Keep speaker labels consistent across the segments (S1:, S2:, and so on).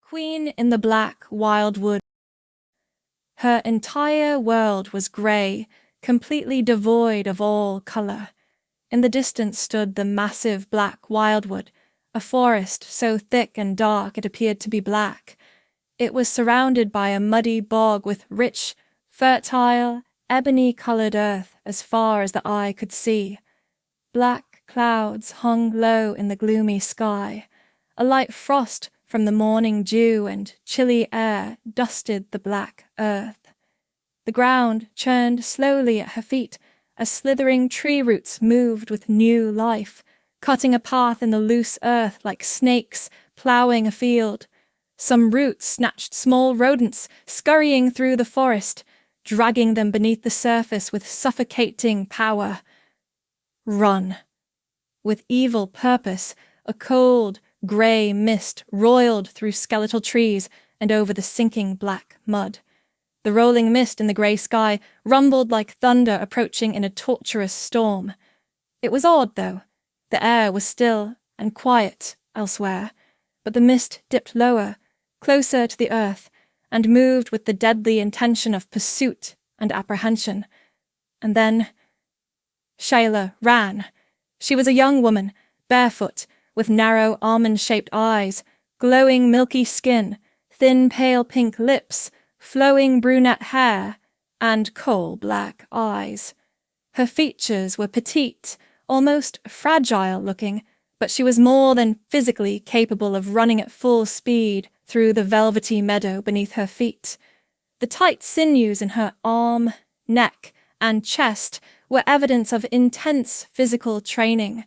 S1: Queen in the black wildwood. Her entire world was grey, completely devoid of all colour. In the distance stood the massive black wildwood, a forest so thick and dark it appeared to be black. It was surrounded by a muddy bog with rich, fertile, ebony-coloured earth as far as the eye could see. Black clouds hung low in the gloomy sky. A light frost from the morning dew and chilly air dusted the black earth. The ground churned slowly at her feet as slithering tree roots moved with new life, cutting a path in the loose earth like snakes ploughing a field. Some roots snatched small rodents scurrying through the forest, dragging them beneath the surface with suffocating power. Run. With evil purpose, a cold, grey mist roiled through skeletal trees and over the sinking black mud. The rolling mist in the grey sky rumbled like thunder approaching in a torturous storm. It was odd, though. The air was still and quiet elsewhere, but the mist dipped lower, closer to the earth, and moved with the deadly intention of pursuit and apprehension. And then Shayla ran. She was a young woman, barefoot, with narrow almond-shaped eyes, glowing milky skin, thin pale pink lips, flowing brunette hair, and coal-black eyes. Her features were petite, almost fragile-looking, but she was more than physically capable of running at full speed through the velvety meadow beneath her feet. The tight sinews in her arm, neck, and chest were evidence of intense physical training.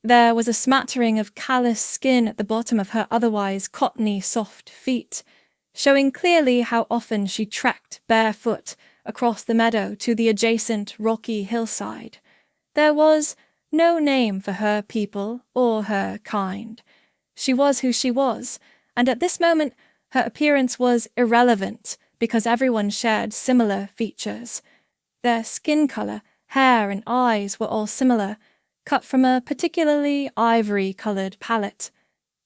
S1: There was a smattering of callous skin at the bottom of her otherwise cottony soft feet, showing clearly how often she trekked barefoot across the meadow to the adjacent rocky hillside. There was no name for her people or her kind. She was who she was, and at this moment her appearance was irrelevant because everyone shared similar features. Their skin colour, hair, and eyes were all similar, cut from a particularly ivory-coloured palette.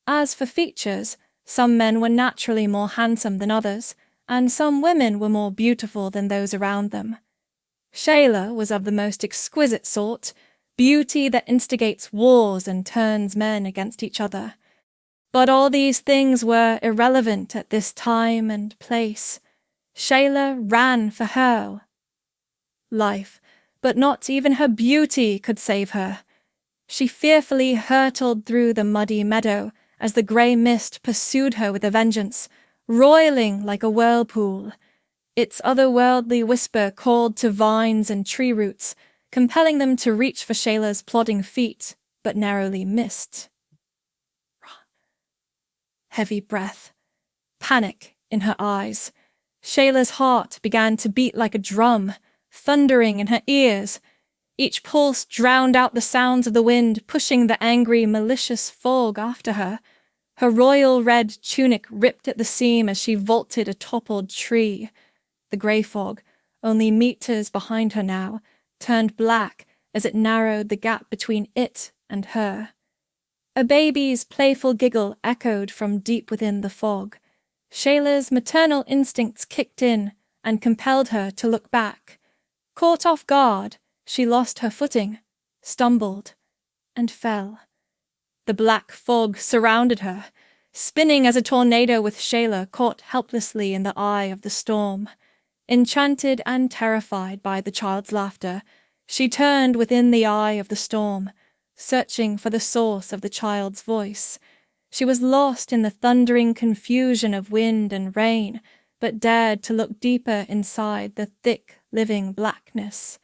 S1: As for features, some men were naturally more handsome than others, and some women were more beautiful than those around them. Shayla was of the most exquisite sort, beauty that instigates wars and turns men against each other. But all these things were irrelevant at this time and place. Shayla ran for her life, but not even her beauty could save her. She fearfully hurtled through the muddy meadow as the grey mist pursued her with a vengeance, roiling like a whirlpool. Its otherworldly whisper called to vines and tree roots, compelling them to reach for Shayla's plodding feet, but narrowly missed. Heavy breath, panic in her eyes. Shayla's heart began to beat like a drum, thundering in her ears. Each pulse drowned out the sounds of the wind, pushing the angry, malicious fog after her. Her royal red tunic ripped at the seam as she vaulted a toppled tree. The grey fog, only meters behind her now, turned black as it narrowed the gap between it and her. A baby's playful giggle echoed from deep within the fog. Shayla's maternal instincts kicked in and compelled her to look back. Caught off guard, she lost her footing, stumbled, and fell. The black fog surrounded her, spinning as a tornado with Shayla caught helplessly in the eye of the storm. Enchanted and terrified by the child's laughter, she turned within the eye of the storm, searching for the source of the child's voice. She was lost in the thundering confusion of wind and rain, but dared to look deeper inside the thick, living blackness.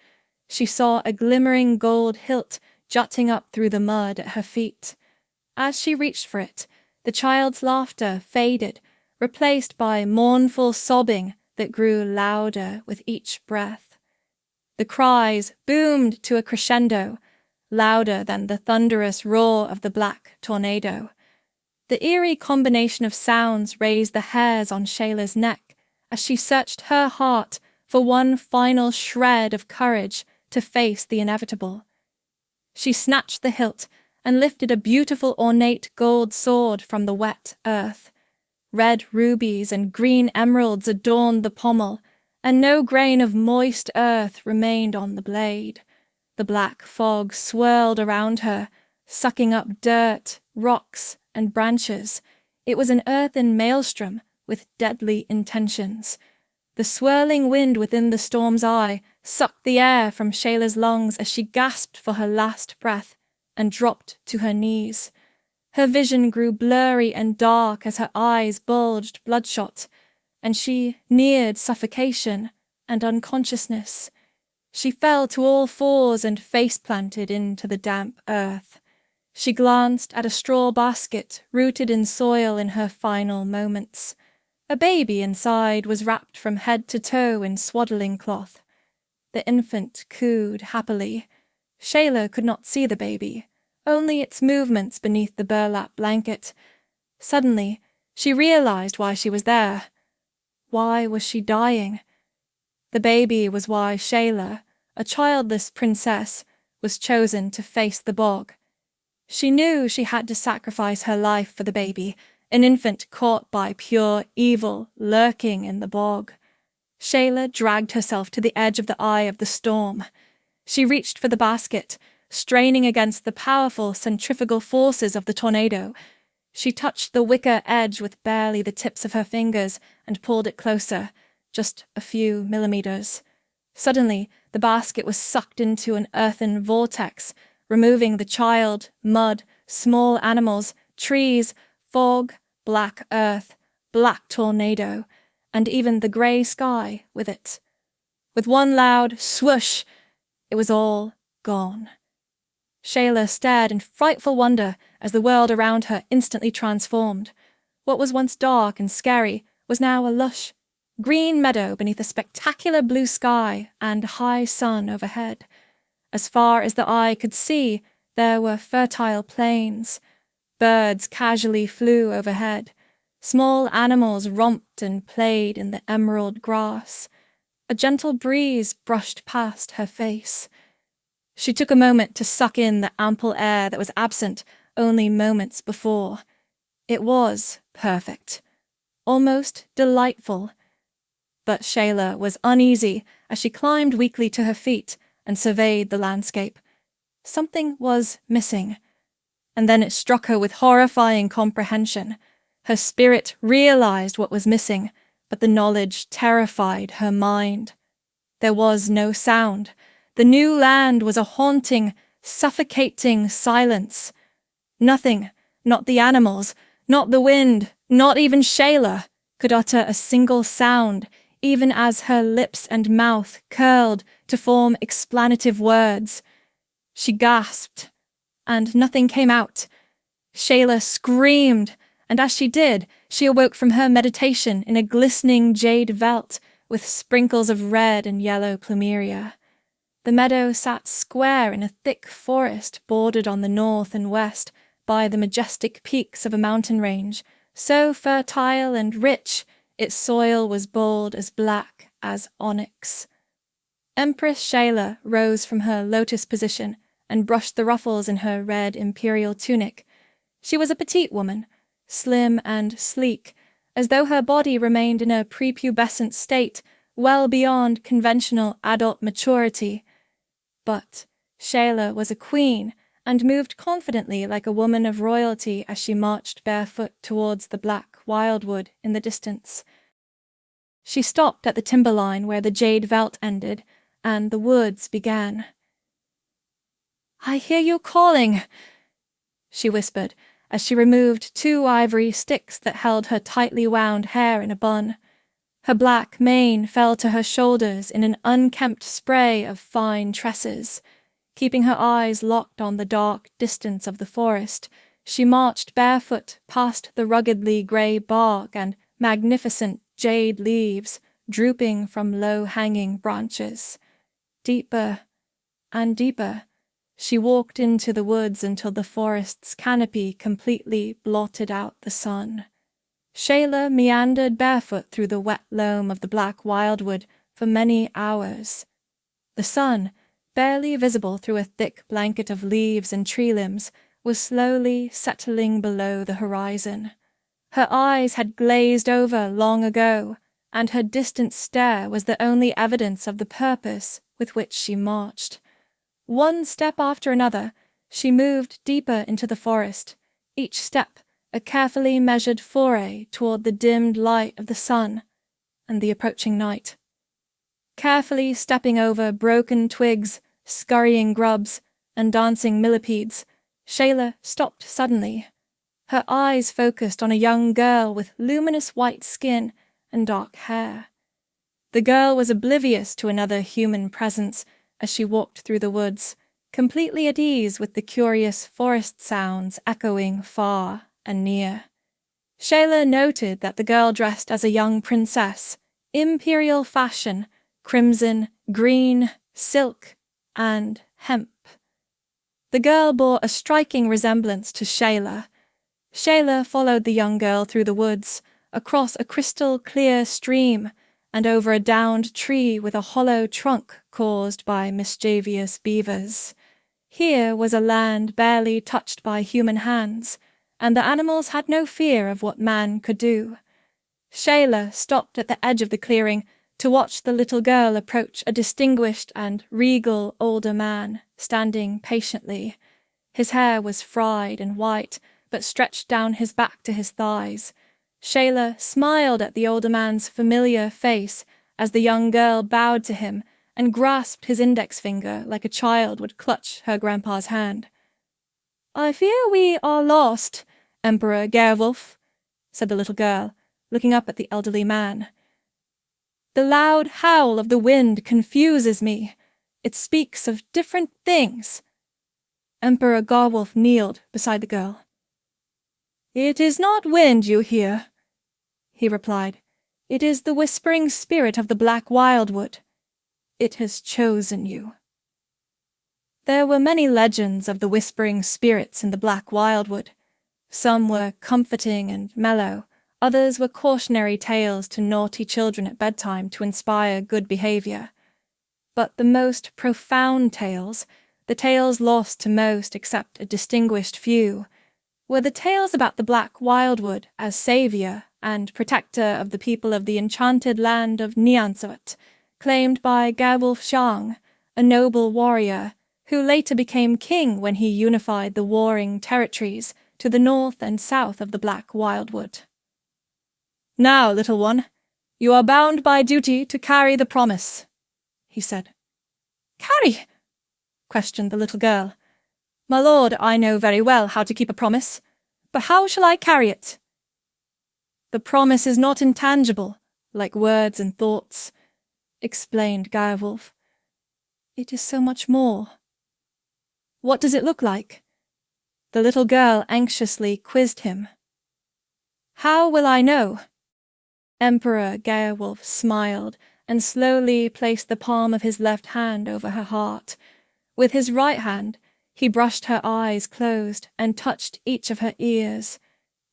S1: She saw a glimmering gold hilt jutting up through the mud at her feet. As she reached for it, the child's laughter faded, replaced by mournful sobbing that grew louder with each breath. The cries boomed to a crescendo, louder than the thunderous roar of the black tornado. The eerie combination of sounds raised the hairs on Shayla's neck as she searched her heart for one final shred of courage to face the inevitable. She snatched the hilt and lifted a beautiful ornate gold sword from the wet earth. Red rubies and green emeralds adorned the pommel, and no grain of moist earth remained on the blade. The black fog swirled around her, sucking up dirt, rocks, and branches. It was an earthen maelstrom with deadly intentions. The swirling wind within the storm's eye sucked the air from Shayla's lungs as she gasped for her last breath and dropped to her knees. Her vision grew blurry and dark as her eyes bulged bloodshot, and she neared suffocation and unconsciousness. She fell to all fours and face-planted into the damp earth. She glanced at a straw basket rooted in soil in her final moments. A baby inside was wrapped from head to toe in swaddling cloth. The infant cooed happily. Shayla could not see the baby, only its movements beneath the burlap blanket. Suddenly, she realized why she was there. Why was she dying? The baby was why Shayla, a childless princess, was chosen to face the bog. She knew she had to sacrifice her life for the baby, an infant caught by pure evil lurking in the bog. Shayla dragged herself to the edge of the eye of the storm. She reached for the basket, straining against the powerful centrifugal forces of the tornado. She touched the wicker edge with barely the tips of her fingers and pulled it closer, just a few millimeters. Suddenly, the basket was sucked into an earthen vortex, removing the child, mud, small animals, trees, fog, black earth, black tornado, and even the grey sky with it. With one loud swoosh, it was all gone. Shayla stared in frightful wonder as the world around her instantly transformed. What was once dark and scary was now a lush, green meadow beneath a spectacular blue sky and high sun overhead. As far as the eye could see, there were fertile plains. Birds casually flew overhead. Small animals romped and played in the emerald grass. A gentle breeze brushed past her face. She took a moment to suck in the ample air that was absent only moments before. It was perfect, almost delightful. But Shayla was uneasy as she climbed weakly to her feet and surveyed the landscape. Something was missing. And then it struck her with horrifying comprehension. Her spirit realized what was missing, but the knowledge terrified her mind. There was no sound. The new land was a haunting, suffocating silence. Nothing, not the animals, not the wind, not even Shayla, could utter a single sound, even as her lips and mouth curled to form explanative words. She gasped, and nothing came out. Shayla screamed, and as she did, she awoke from her meditation in a glistening jade veldt with sprinkles of red and yellow plumeria. The meadow sat square in a thick forest bordered on the north and west by the majestic peaks of a mountain range, so fertile and rich its soil was bold as black as onyx. Empress Shayla rose from her lotus position and brushed the ruffles in her red imperial tunic. She was a petite woman, slim and sleek, as though her body remained in a prepubescent state well beyond conventional adult maturity. But Shayla was a queen and moved confidently like a woman of royalty as she marched barefoot towards the black Wildwood in the distance. She stopped at the timberline where the jade veldt ended and the woods began. "I hear you calling," she whispered as she removed 2 ivory sticks that held her tightly wound hair in a bun. Her black mane fell to her shoulders in an unkempt spray of fine tresses. Keeping her eyes locked on the dark distance of the forest, she marched barefoot past the ruggedly grey bark and magnificent jade leaves drooping from low-hanging branches. Deeper and deeper, she walked into the woods until the forest's canopy completely blotted out the sun. Shayla meandered barefoot through the wet loam of the black wildwood for many hours. The sun, barely visible through a thick blanket of leaves and tree limbs, was slowly settling below the horizon. Her eyes had glazed over long ago, and her distant stare was the only evidence of the purpose with which she marched. One step after another, she moved deeper into the forest, each step a carefully measured foray toward the dimmed light of the sun and the approaching night. Carefully stepping over broken twigs, scurrying grubs, and dancing millipedes, Shayla stopped suddenly. Her eyes focused on a young girl with luminous white skin and dark hair. The girl was oblivious to another human presence as she walked through the woods, completely at ease with the curious forest sounds echoing far and near. Shayla noted that the girl dressed as a young princess, imperial fashion, crimson, green, silk, and hemp. The girl bore a striking resemblance to Shayla. Shayla followed the young girl through the woods, across a crystal-clear stream, and over a downed tree with a hollow trunk caused by mischievous beavers. Here was a land barely touched by human hands, and the animals had no fear of what man could do. Shayla stopped at the edge of the clearing to watch the little girl approach a distinguished and regal older man, standing patiently. His hair was fried and white, but stretched down his back to his thighs. Shayla smiled at the older man's familiar face as the young girl bowed to him and grasped his index finger like a child would clutch her grandpa's hand. "I fear we are lost, Emperor Gerwolf," said the little girl, looking up at the elderly man. "The loud howl of the wind confuses me. It speaks of different things." Emperor Gerwolf kneeled beside the girl. "It is not wind you hear," he replied. "It is the whispering spirit of the black wildwood. It has chosen you." There were many legends of the whispering spirits in the black wildwood. Some were comforting and mellow, others were cautionary tales to naughty children at bedtime to inspire good behavior. But the most profound tales, the tales lost to most except a distinguished few, were the tales about the black wildwood as savior and protector of the people of the enchanted land of Nyansuat, claimed by Gerwolf Xiang, a noble warrior, who later became king when he unified the warring territories to the north and south of the black wildwood. "Now, little one, you are bound by duty to carry the promise," he said. "Carry?" questioned the little girl. "My lord, I know very well how to keep a promise, but how shall I carry it?" "The promise is not intangible, like words and thoughts," explained Gerwolf. "It is so much more." "What does it look like?" The little girl anxiously quizzed him. "How will I know?" Emperor Gerwolf smiled and slowly placed the palm of his left hand over her heart. With his right hand, he brushed her eyes closed and touched each of her ears.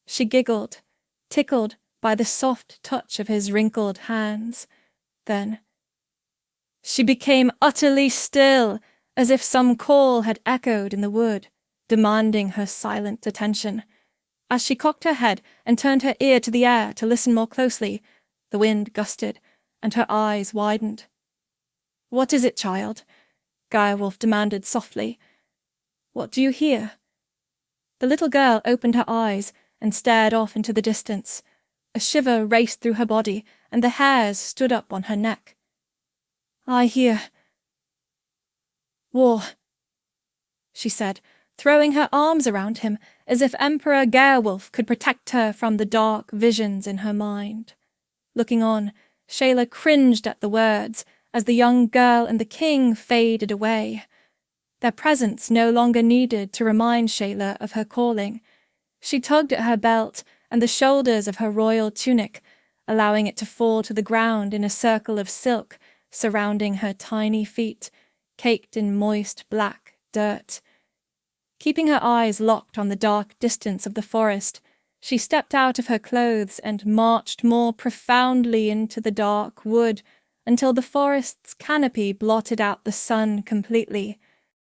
S1: She giggled, tickled by the soft touch of his wrinkled hands. Then she became utterly still, as if some call had echoed in the wood, demanding her silent attention. As she cocked her head and turned her ear to the air to listen more closely, the wind gusted, and her eyes widened. "What is it, child?" Gerwolf demanded softly. "What do you hear?" The little girl opened her eyes and stared off into the distance. A shiver raced through her body, and the hairs stood up on her neck. "I hear war," she said, throwing her arms around him as if Emperor Gerwolf could protect her from the dark visions in her mind. Looking on, Shayla cringed at the words as the young girl and the king faded away. Their presence no longer needed to remind Shayla of her calling. She tugged at her belt and the shoulders of her royal tunic, allowing it to fall to the ground in a circle of silk surrounding her tiny feet, caked in moist black dirt. Keeping her eyes locked on the dark distance of the forest, she stepped out of her clothes and marched more profoundly into the dark wood until the forest's canopy blotted out the sun completely,